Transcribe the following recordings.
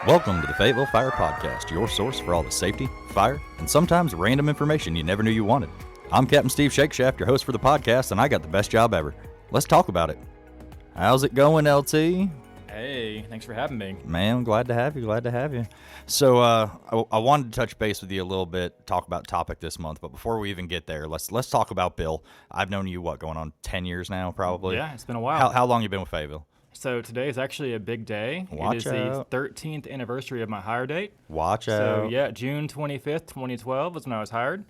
Welcome to the Fayetteville Fire Podcast, your source for all the safety, fire, and sometimes random information you never knew you wanted. I'm Captain Steve Shakeshaft, your host for the podcast, and I got the best job ever. Let's talk about it. How's it going, LT? Hey, thanks for having me. Man, I'm glad to have you. So I wanted to touch base with you a little bit, talk about topic this month, but before we even get there, let's talk about Bill. I've known you, going on 10 years now, probably? Yeah, it's been a while. How long you been with Fayetteville? So today is actually a big day. Watch it is out. the 13th anniversary of my hire date. Watch out. So yeah, June 25th, 2012 was when I was hired.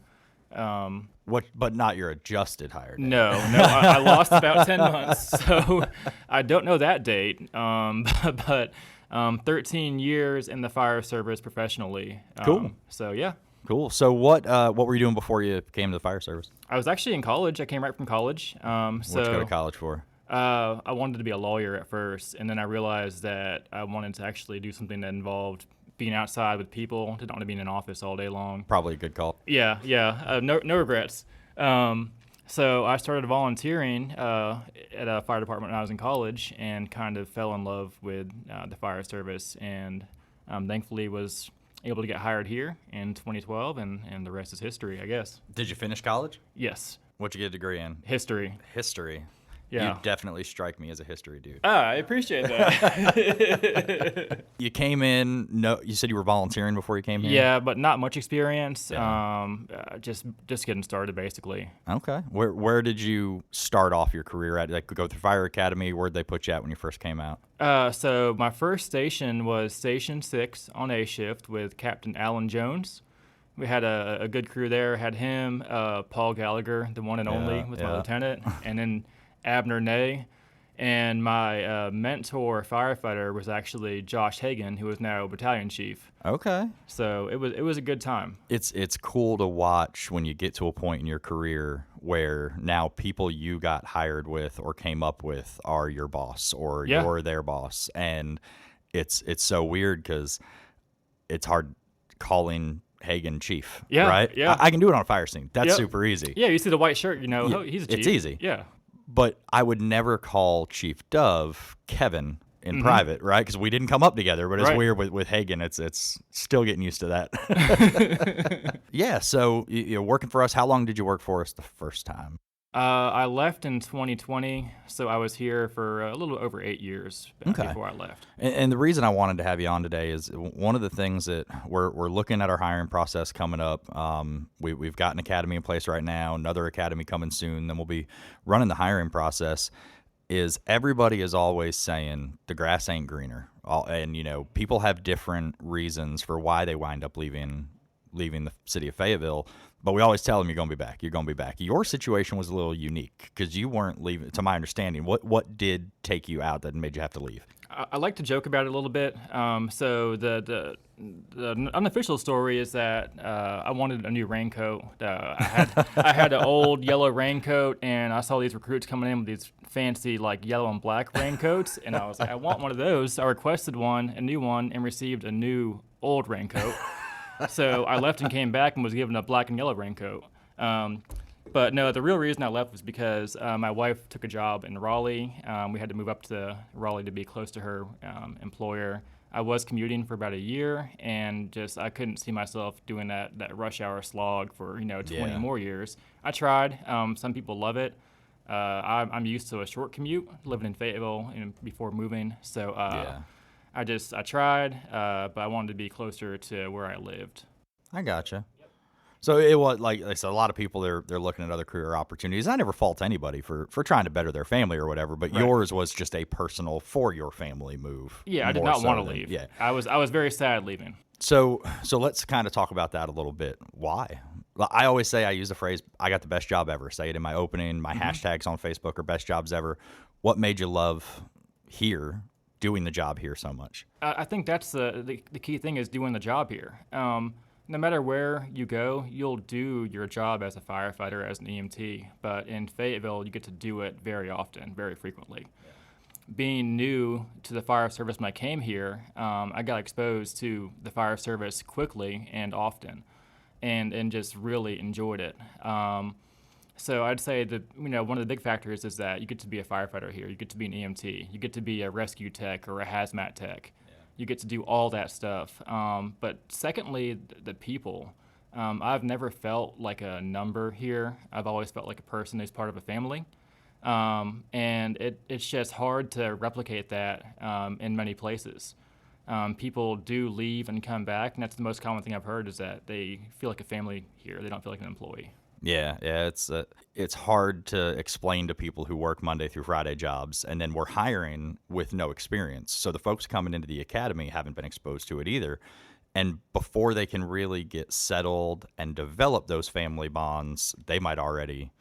But not your adjusted hire date. No, I lost about 10 months, so I don't know that date. But 13 years in the fire service professionally. Cool. So yeah. Cool. So what were you doing before you came to the fire service? I was actually in college. I came right from college. What'd you go to college for? I wanted to be a lawyer at first, and then I realized that I wanted to actually do something that involved being outside with people. Didn't want to be in an office all day long. Probably a good call. Yeah. No regrets. So I started volunteering at a fire department when I was in college, and kind of fell in love with the fire service, and thankfully was able to get hired here in 2012, and the rest is history, I guess. Did you finish college? Yes. What'd you get a degree in? History. History. Yeah. You definitely strike me as a history dude. I appreciate that. You came in, you said you were volunteering before you came here? Yeah, but not much experience. Yeah. Just getting started, basically. Okay. Where did you start off your career at? Like, go through fire academy? Where'd they put you at when you first came out? So my first station was Station 6 on A shift with Captain Alan Jones. We had a good crew there. Had him, Paul Gallagher, the one and only, was my lieutenant, and then Abner Ney, and my mentor firefighter was actually Josh Hagan, who is now battalion chief. Okay. So it was a good time. It's cool to watch when you get to a point in your career where now people you got hired with or came up with are your boss or you're their boss, and it's so weird because it's hard calling Hagan chief, right? Yeah. I can do it on a fire scene. That's super easy. Yeah, you see the white shirt, oh, he's a chief. It's easy. Yeah. But I would never call Chief Dove Kevin in private, right? Because we didn't come up together. But it's weird with Hagan. It's still getting used to that. Yeah. So you're working for us. How long did you work for us the first time? I left in 2020, so I was here for a little over 8 years before I left. And the reason I wanted to have you on today is one of the things that we're looking at our hiring process coming up. We've got an academy in place right now, another academy coming soon. Then we'll be running the hiring process. Is everybody is always saying the grass ain't greener, and people have different reasons for why they wind up leaving the city of Fayetteville, but we always tell them you're going to be back. You're going to be back. Your situation was a little unique because you weren't leaving, to my understanding. What did take you out that made you have to leave? I like to joke about it a little bit. So the unofficial story is that I wanted a new raincoat. I had an old yellow raincoat, and I saw these recruits coming in with these fancy yellow and black raincoats, and I was like, I want one of those. I requested a new one, and received a new old raincoat. So I left and came back and was given a black and yellow raincoat. But no, the real reason I left was because my wife took a job in Raleigh. We had to move up to Raleigh to be close to her employer. I was commuting for about a year, and I couldn't see myself doing that rush hour slog for 20 more years. I tried. Some people love it. I'm used to a short commute, living in Fayetteville before moving. So I tried, but I wanted to be closer to where I lived. I gotcha. Yep. So it was like I said, a lot of people they're looking at other career opportunities. I never fault anybody for trying to better their family or whatever, but yours was just a personal for your family move. Yeah, I did not want to leave. Yeah, I was very sad leaving. So let's kind of talk about that a little bit. Why? I always say I use the phrase "I got the best job ever." Say it in my opening. My hashtags on Facebook are best jobs ever. What made you love here? Doing the job here so much? I think that's the key thing is doing the job here. No matter where you go, you'll do your job as a firefighter, as an EMT, but in Fayetteville, you get to do it very often, very frequently. Yeah. Being new to the fire service when I came here, I got exposed to the fire service quickly and often, and just really enjoyed it. So I'd say that one of the big factors is that you get to be a firefighter here. You get to be an EMT. You get to be a rescue tech or a hazmat tech. You get to do all that stuff. But secondly, the people. I've never felt like a number here. I've always felt like a person who's part of a family. And it's just hard to replicate that in many places. People do leave and come back, and that's the most common thing I've heard is that they feel like a family here. They don't feel like an employee. Yeah, yeah, it's hard to explain to people who work Monday through Friday jobs, and then we're hiring with no experience. So the folks coming into the academy haven't been exposed to it either. And before they can really get settled and develop those family bonds, they might already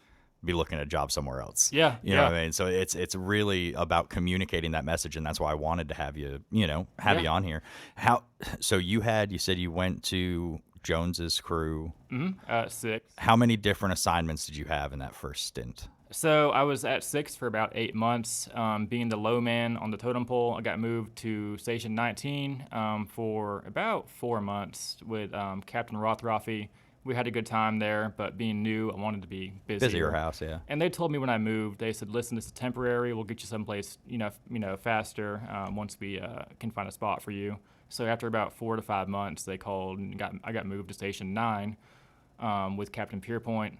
be looking at a job somewhere else. Yeah, You know what I mean? So it's really about communicating that message, and that's why I wanted to have you, have you on here. So you said you went to Jones's crew. 6. How many different assignments did you have in that first stint? So I was at 6 for about 8 months. Being the low man on the totem pole, I got moved to Station 19 for about 4 months with Captain Rothroffy. We had a good time there, but being new, I wanted to be busier. Busier house, yeah. And they told me when I moved, they said, "Listen, this is temporary. We'll get you someplace, faster once we can find a spot for you." So after about 4 to 5 months, they called and I got moved to Station 9 with Captain Pierpoint.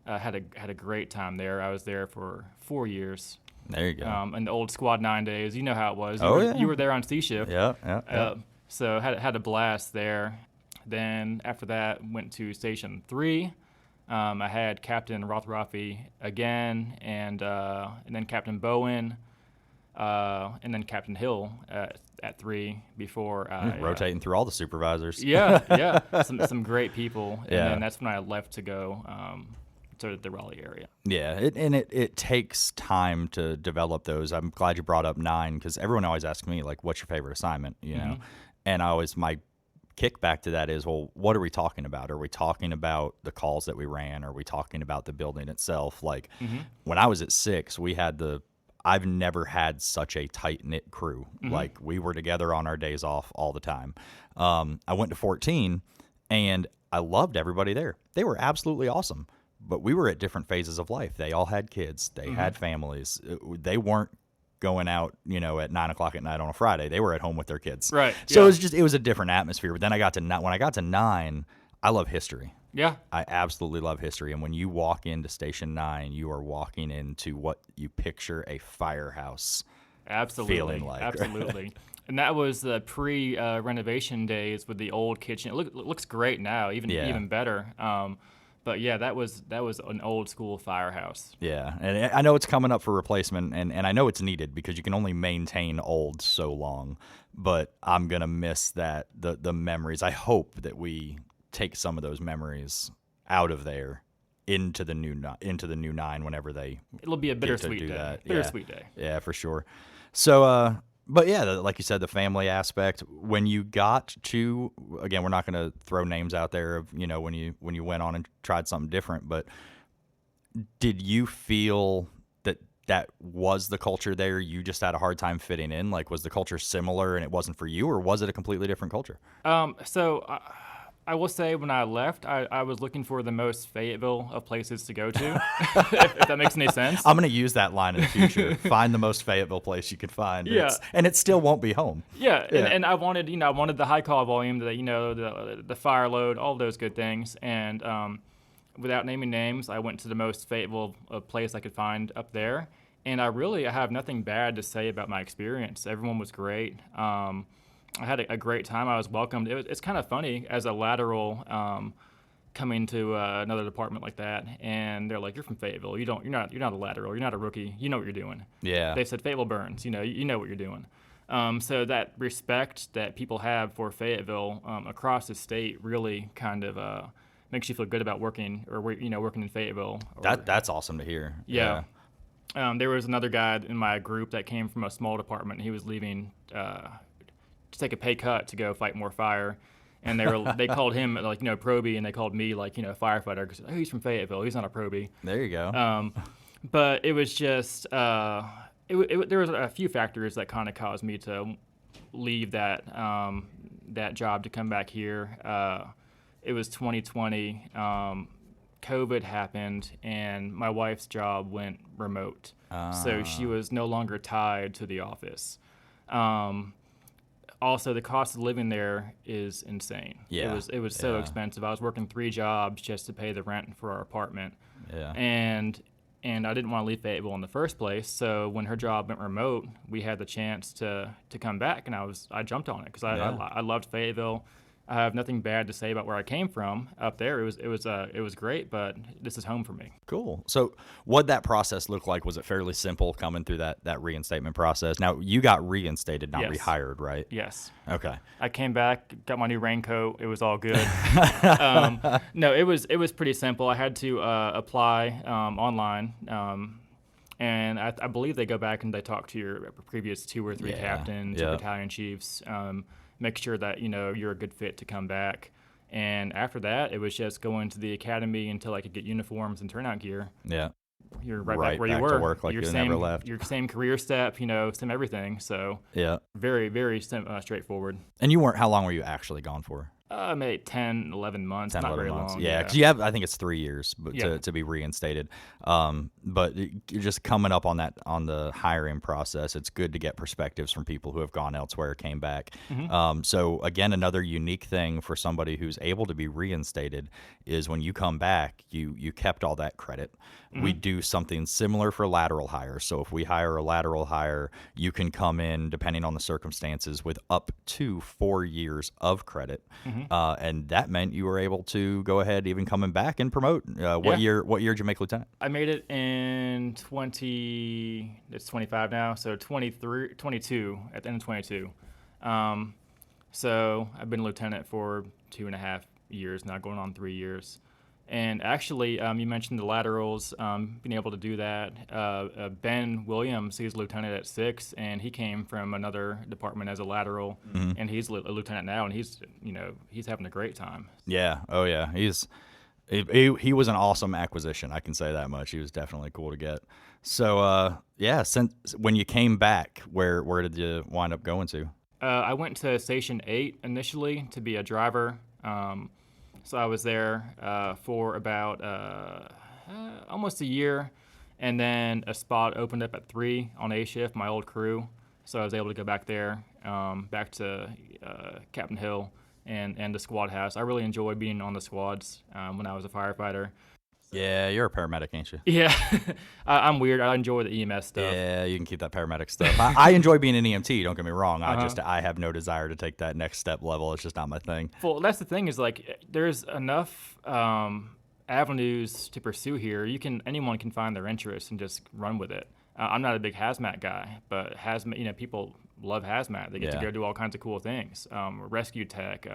Had a great time there. I was there for 4 years. There you go. In the old Squad 9 days, you know how it was. You were there on C shift. Yeah. So had a blast there. Then after that, went to Station 3. I had Captain Rothroffy again, and then Captain Bowen, and then Captain Hill at 3 before rotating through all the supervisors. Yeah, some great people, and Yeah. then that's when I left to go to the Raleigh area. Yeah, it takes time to develop those. I'm glad you brought up 9 because everyone always asks me like, "What's your favorite assignment?" And my kickback to that is, well, what are we talking about? Are we talking about the calls that we ran? Are we talking about the building itself? Like when I was at 6, I've never had such a tight knit crew. Like we were together on our days off all the time. I went to 14 and I loved everybody there. They were absolutely awesome, but we were at different phases of life. They all had kids. They had families. They weren't going out, at 9:00 at night on a Friday. They were at home with their kids. Right. So it was a different atmosphere. But then when I got to 9, I love history. Yeah. I absolutely love history. And when you walk into Station 9, you are walking into what you picture a firehouse feeling like. Absolutely. And that was the pre-renovation days with the old kitchen. It looks great now, even better. But yeah, that was an old school firehouse. Yeah, and I know it's coming up for replacement, and I know it's needed because you can only maintain old so long. But I'm gonna miss the memories. I hope that we take some of those memories out of there into the new 9 whenever they. It'll be a bittersweet do day. That. Bittersweet day. Yeah, for sure. So, but yeah, like you said, the family aspect. When you got to, again, we're not going to throw names out there of when you went on and tried something different, but did you feel that was the culture there? You just had a hard time fitting in. Like, was the culture similar and it wasn't for you, or was it a completely different culture? So I will say when I left, I was looking for the most Fayetteville of places to go to, if that makes any sense. I'm going to use that line in the future. Find the most Fayetteville place you could find. Yeah. And it still won't be home. Yeah. And I wanted, the high call volume, the fire load, all those good things. And without naming names, I went to the most Fayetteville place I could find up there. And I have nothing bad to say about my experience. Everyone was great. I had a great time. I was welcomed. It's kind of funny as a lateral coming to another department like that, and they're like, "You're from Fayetteville. You're not a lateral. You're not a rookie. You know what you're doing." Yeah. They said Fayetteville burns. You know what you're doing. So that respect that people have for Fayetteville across the state really kind of makes you feel good about working in Fayetteville. That's awesome to hear. Yeah. There was another guy in my group that came from a small department. And he was leaving. To take a pay cut to go fight more fire, and they called him probie, and they called me firefighter because he's from Fayetteville, he's not a probie. There you go. But it was just there was a few factors that kind of caused me to leave that job to come back here. It was 2020. COVID happened, and my wife's job went remote, so she was no longer tied to the office. also the cost of living there is insane. Yeah. It was so expensive. I was working 3 jobs just to pay the rent for our apartment. Yeah. And I didn't want to leave Fayetteville in the first place. So when her job went remote, we had the chance to come back, and I jumped on it because I loved Fayetteville. I have nothing bad to say about where I came from up there. It was great, but this is home for me. Cool. So what that process look like? Was it fairly simple coming through that reinstatement process? Now you got reinstated, not Yes. rehired, right? Yes. Okay. I came back, got my new raincoat. It was all good. No, it was pretty simple. I had to apply online, and I believe they go back and they talk to your previous 2 or 3 Yeah. captains or battalion chiefs, make sure that you're a good fit to come back. And after that, it was just going to the academy until I could get uniforms and turnout gear. Yeah. You're right Right back where you back were. to work like your you same, never left. Your same career step, same everything. So Yeah. very, very straightforward. And you weren't. How long were you actually gone for? Maybe 10, 11 months. 10, not 11 very months. long. Yeah, because you have, I think it's 3 years but Yeah. to be reinstated. But you're just coming up on the hiring process. It's good to get perspectives from people who have gone elsewhere, came back. So again, another unique thing for somebody who's able to be reinstated is when you come back, you kept all that credit. We do something similar for lateral hires. So if we hire a lateral hire, you can come in, depending on the circumstances, with up to 4 years of credit. And that meant you were able to go ahead, even coming back and promote. What year did you make lieutenant? I made it in it's 25 now, so 23, 22, at the end of 22. So I've been lieutenant for 2.5 years now, going on 3 years. And actually, you mentioned the laterals, being able to do that. Ben Williams, he's lieutenant at 6, and he came from another department as a lateral, and he's a lieutenant now, and he's having a great time. Yeah. Oh yeah. He was an awesome acquisition. I can say that much. He was definitely cool to get. So since when you came back, where did you wind up going to? I went to Station 8 initially to be a driver. So I was there for about almost a year, and then a spot opened up at 3 on A shift, my old crew. So I was able to go back there, back to Captain Hill and the squad house. I really enjoyed being on the squads when I was a firefighter. Yeah, you're a paramedic, ain't you? Yeah, I'm weird. I enjoy the EMS stuff. Yeah, you can keep that paramedic stuff. I enjoy being an EMT. Don't get me wrong. I have no desire to take that next step level. It's just not my thing. Well, that's the thing is there's enough avenues to pursue here. Anyone can find their interest and just run with it. I'm not a big hazmat guy, but hazmat, people love hazmat. They get to go do all kinds of cool things. Rescue tech,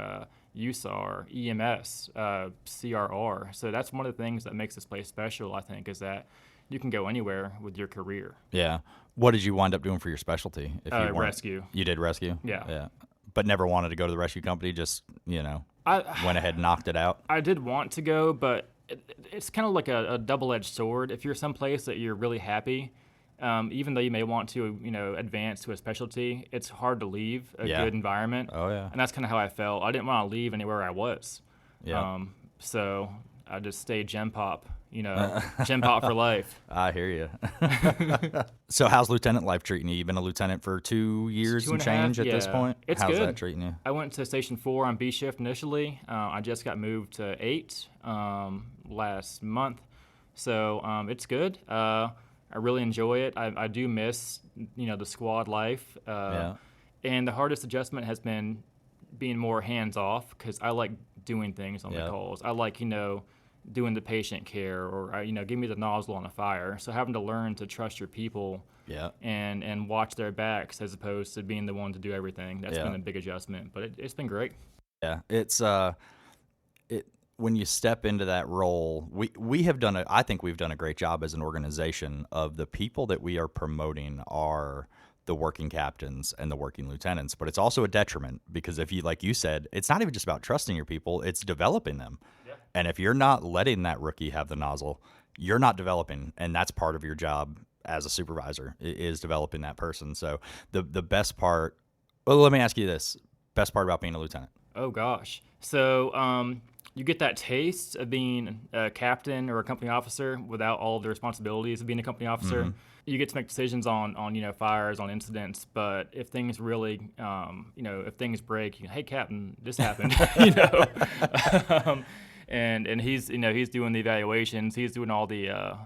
USAR, EMS, CRR. So that's one of the things that makes this place special, I think, is that you can go anywhere with your career. Yeah. What did you wind up doing for your specialty? If you rescue. You did rescue? Yeah. Yeah. But never wanted to go to the rescue company, just, I went ahead and knocked it out? I did want to go, but it's kind of like a double-edged sword. If you're someplace that you're really happy, even though you may want to, advance to a specialty, it's hard to leave a good environment. Oh, yeah. And that's kind of how I felt. I didn't want to leave anywhere I was. Yeah. So I just stayed Gen Pop, Gen Pop for life. I hear you. So how's lieutenant life treating you? You've been a lieutenant for 2 years and change at this point? It's how's good. that treating you? I went to Station 4 on B shift initially. I just got moved to 8 last month. So it's good. I really enjoy it. I do miss, the squad life. And the hardest adjustment has been being more hands-off because I like doing things on the calls. I like, doing the patient care or, give me the nozzle on a fire. So having to learn to trust your people and watch their backs as opposed to being the one to do everything. That's been a big adjustment, but it's been great. Yeah, it's when you step into that role, we have done I think we've done a great job as an organization of the people that we are promoting are the working captains and the working lieutenants, but it's also a detriment because if you, like you said, it's not even just about trusting your people, it's developing them. Yeah. And if you're not letting that rookie have the nozzle, you're not developing, and that's part of your job as a supervisor is developing that person. So the best part, well, let me ask you this, best part about being a lieutenant. Oh gosh. So, you get that taste of being a captain or a company officer without all the responsibilities of being a company officer. You get to make decisions on fires, on incidents, but if things really, if things break, hey, Captain, this happened, and he's doing the evaluations, he's doing all the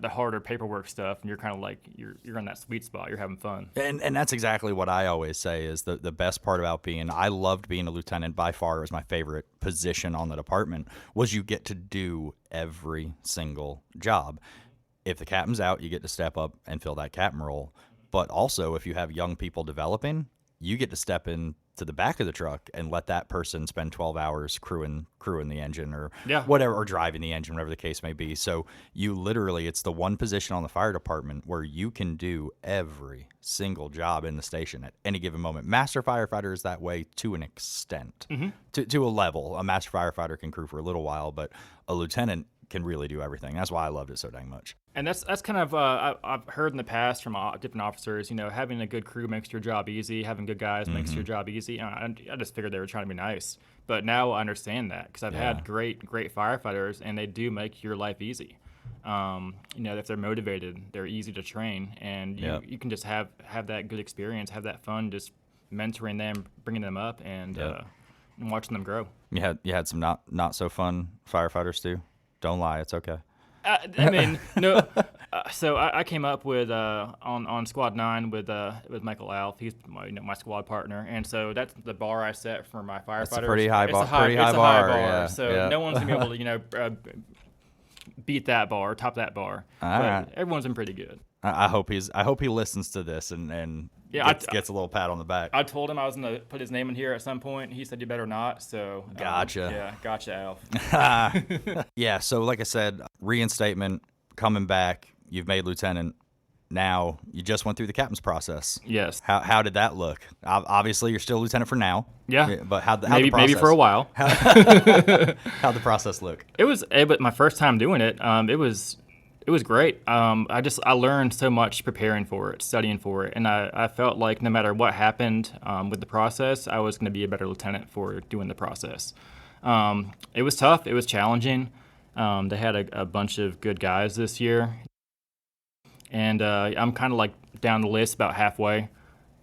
harder paperwork stuff, and you're kind of like you're in that sweet spot, you're having fun. And that's exactly what I always say is the best part about I loved being a lieutenant. By far, it was my favorite position on the department, was you get to do every single job. If the captain's out, you get to step up and fill that captain role. But also, if you have young people developing, you get to step in to the back of the truck and let that person spend 12 hours crewing the engine or whatever, or driving the engine, whatever the case may be. So you literally, it's the one position on the fire department where you can do every single job in the station at any given moment. Master firefighter is that way to an extent, to a level. A master firefighter can crew for a little while, but a lieutenant can really do everything. That's why I loved it so dang much. And that's kind of I've heard in the past from different officers, having a good crew makes your job easy. Having good guys makes your job easy. I just figured they were trying to be nice, but now I understand that because I've had great firefighters, and they do make your life easy. If they're motivated, they're easy to train, and you can just have that good experience, have that fun, just mentoring them, bringing them up, and watching them grow. You had some not so fun firefighters too. Don't lie, it's okay. No. So I came up with on Squad 9 with Michael Alf. He's my squad partner, and so that's the bar I set for my firefighters. It's a pretty high bar. Yeah. So no one's gonna be able to beat that bar, top that bar. All right. Everyone's been pretty good. I hope he listens to this and gets a little pat on the back. I told him I was going to put his name in here at some point. He said you better not. So gotcha. Gotcha, Alf. Yeah. So like I said, reinstatement, coming back. You've made lieutenant. Now you just went through the captain's process. Yes. How did that look? Obviously, you're still lieutenant for now. Yeah. But how maybe for a while. How'd the process look? It was my first time doing it. It was great. I learned so much preparing for it, studying for it, and I felt like no matter what happened with the process, I was going to be a better lieutenant for doing the process. It was tough. It was challenging. They had a bunch of good guys this year, and I'm kind of like down the list about halfway.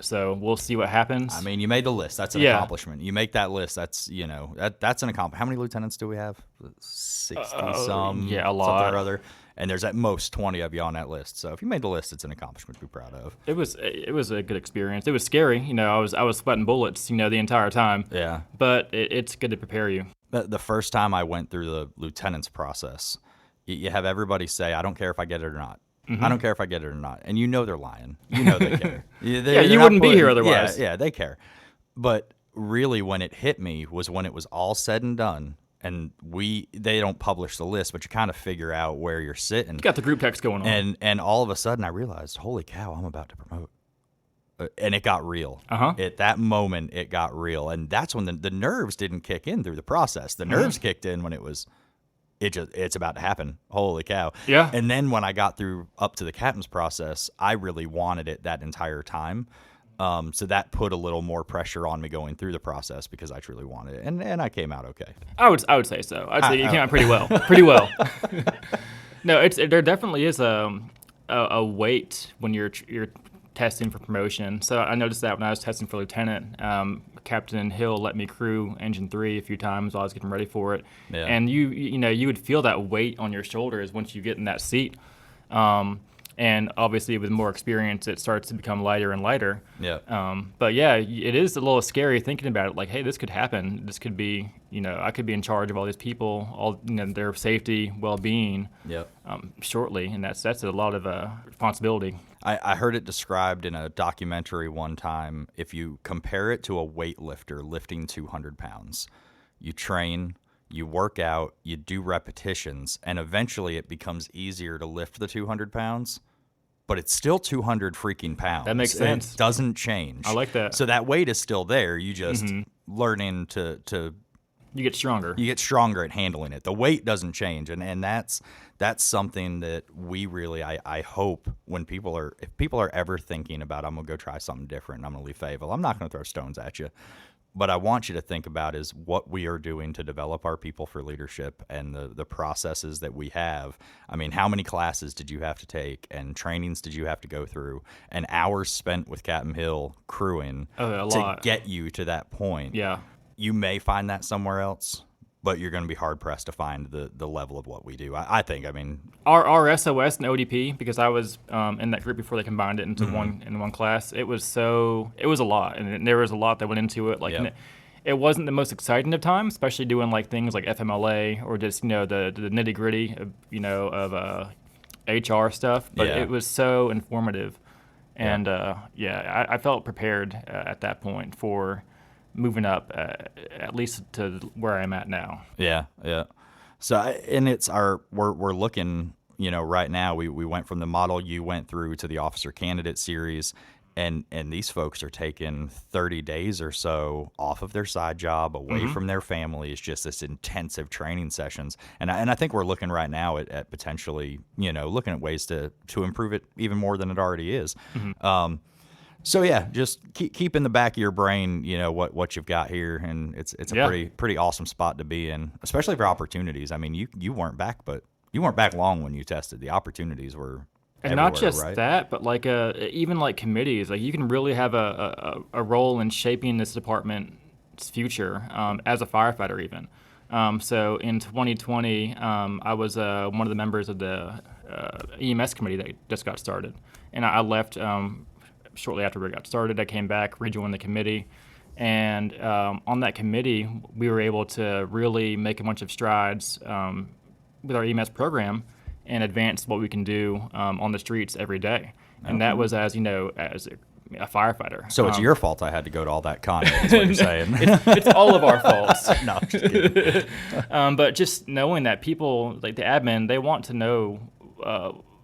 So we'll see what happens. I mean, you made the list. That's an accomplishment. You make that list. That's that's an accomplishment. How many lieutenants do we have? 60-some. Yeah, a lot. Something or other. And there's at most 20 of you on that list. So if you made the list, it's an accomplishment to be proud of. It was a good experience. It was scary. I was sweating bullets, the entire time. Yeah. But it's good to prepare you. The first time I went through the lieutenant's process, you have everybody say, I don't care if I get it or not. I don't care if I get it or not. And they're lying. They care. You wouldn't be here otherwise. Yeah, they care. But really when it hit me was when it was all said and done. And they don't publish the list, but you kind of figure out where you're sitting. You got the group text going on. And all of a sudden I realized, holy cow, I'm about to promote. And it got real. At that moment, it got real. And that's when the nerves didn't kick in through the process. The nerves kicked in when it's about to happen. Holy cow. Yeah. And then when I got up to the captain's process, I really wanted it that entire time. So that put a little more pressure on me going through the process because I truly wanted it, and I came out okay. I would say so. I'd say you came out pretty well. Pretty well. No, there definitely is a weight when you're testing for promotion. So I noticed that when I was testing for lieutenant, Captain Hill let me crew engine 3 a few times while I was getting ready for it, and you would feel that weight on your shoulders once you get in that seat. And obviously, with more experience, it starts to become lighter and lighter. Yeah. But yeah, it is a little scary thinking about it. Like, hey, this could happen. This could be, I could be in charge of all these people, all their safety, well-being. Yep. Shortly, and that's a lot of responsibility. I heard it described in a documentary one time. If you compare it to a weightlifter lifting 200 pounds, you train. You work out, you do repetitions, and eventually it becomes easier to lift the 200 pounds, but it's still 200 freaking pounds. That makes sense. It doesn't change. I like that. So that weight is still there. You just learning to You get stronger. You get stronger at handling it. The weight doesn't change, and that's something that we really I hope when if people are ever thinking about, I'm gonna go try something different, I'm gonna leave Fayetteville, I'm not gonna throw stones at you. But I want you to think about is what we are doing to develop our people for leadership and the processes that we have. I mean, how many classes did you have to take and trainings did you have to go through and hours spent with Captain Hill crewing to get you to that point? Yeah. You may find that somewhere else, but you're going to be hard-pressed to find the level of what we do. I think, I mean... Our SOS and ODP, because I was in that group before they combined it into one class, it was a lot, and there was a lot that went into it. Like, it wasn't the most exciting of times, especially doing like things like FMLA or just, the nitty-gritty of HR stuff, but it was so informative. And, I felt prepared at that point for moving up, at least to where I'm at now. Yeah. So, and we're looking, right now, we went from the model you went through to the officer candidate series, and these folks are taking 30 days or so off of their side job, away from their families, just this intensive training sessions. And I think we're looking right now at potentially, looking at ways to improve it even more than it already is. So yeah, just keep in the back of your brain, what you've got here, and it's a pretty awesome spot to be in, especially for opportunities. I mean, you weren't back, but you weren't back long when you tested. The opportunities were and not just right? that, but like even like committees, like you can really have a role in shaping this department's future as a firefighter even. So in 2020, I was one of the members of the EMS committee that just got started, and I left. Shortly after we got started, I came back, rejoined the committee, and on that committee, we were able to really make a bunch of strides with our EMS program and advance what we can do on the streets every day. And that was as a firefighter. So it's your fault I had to go to all that content, is what you're saying. It's all of our faults. No, I'm just kidding. But just knowing that people, like the admin, they want to know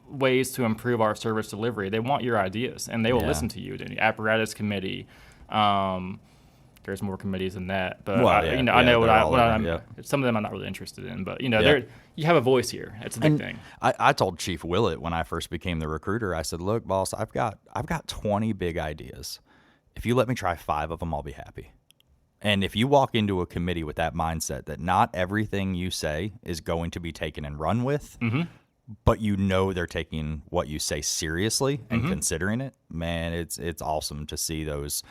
ways to improve our service delivery. They want your ideas, and they will listen to you. The apparatus committee, there's more committees than that, but I know what I'm. Some of them I'm not really interested in, but you have a voice here. That's a big thing. I told Chief Willett when I first became the recruiter, I said, "Look, boss, I've got 20 big ideas. If you let me try 5 of them, I'll be happy." And if you walk into a committee with that mindset that not everything you say is going to be taken and run with, but they're taking what you say seriously and considering it, man, it's awesome to see those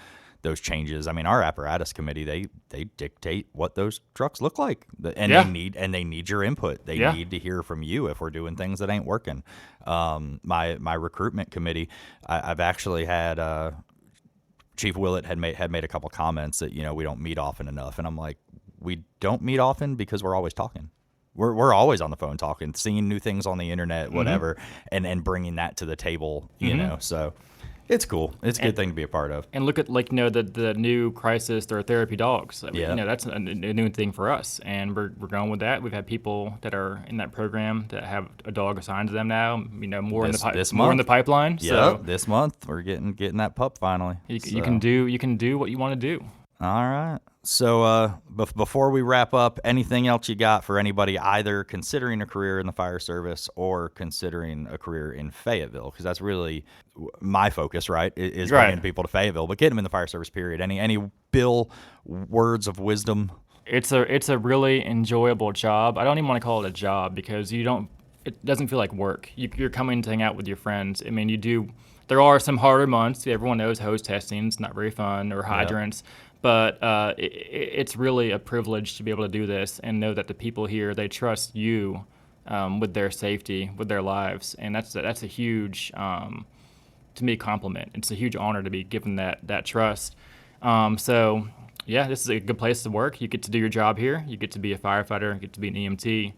changes. I mean, our apparatus committee, they dictate what those trucks look like, and they need your input. They need to hear from you if we're doing things that ain't working. My recruitment committee, I've actually had Chief Willett had made a couple comments that we don't meet often enough, and I'm like, we don't meet often because we're always talking. We're always on the phone talking, seeing new things on the internet, whatever, and bringing that to the table, So it's cool. It's a good thing to be a part of. And look at the new crisis or therapy dogs. I mean, that's a new thing for us, and we're going with that. We've had people that are in that program that have a dog assigned to them now. More in the pipeline. Yeah, so this month we're getting that pup finally. You can do what you want to do. All right. So before we wrap up, anything else you got for anybody either considering a career in the fire service or considering a career in Fayetteville? Because that's really my focus, right, is bringing people to Fayetteville, but get them in the fire service, period. Any Bill words of wisdom? It's a really enjoyable job. I don't even want to call it a job because it doesn't feel like work. You're coming to hang out with your friends. I mean, there are some harder months. Everyone knows hose testing's not very fun, or hydrants. Yep. But it's really a privilege to be able to do this and know that the people here, they trust you with their safety, with their lives. And that's a huge, to me, compliment. It's a huge honor to be given that trust. So, this is a good place to work. You get to do your job here. You get to be a firefighter, you get to be an EMT,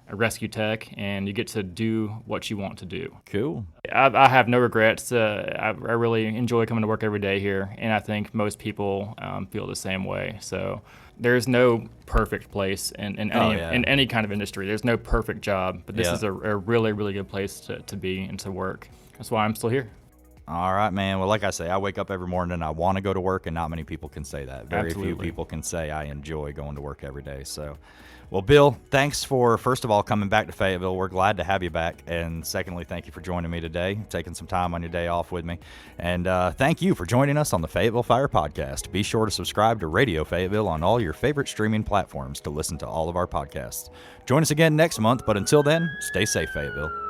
a rescue tech, and you get to do what you want to do. Cool. I have no regrets. I really enjoy coming to work every day here, and I think most people feel the same way. So there's no perfect place in any kind of industry. There's no perfect job, but this is a really, really good place to be and to work. That's why I'm still here. All right, man. Well, like I say, I wake up every morning and I want to go to work, and not many people can say that. Very few Absolutely. people can say I enjoy going to work every day. So, well, Bill, thanks for, first of all, coming back to Fayetteville. We're glad to have you back. And secondly, thank you for joining me today, taking some time on your day off with me. And thank you for joining us on the Fayetteville Fire Podcast. Be sure to subscribe to Radio Fayetteville on all your favorite streaming platforms to listen to all of our podcasts. Join us again next month, but until then, stay safe, Fayetteville.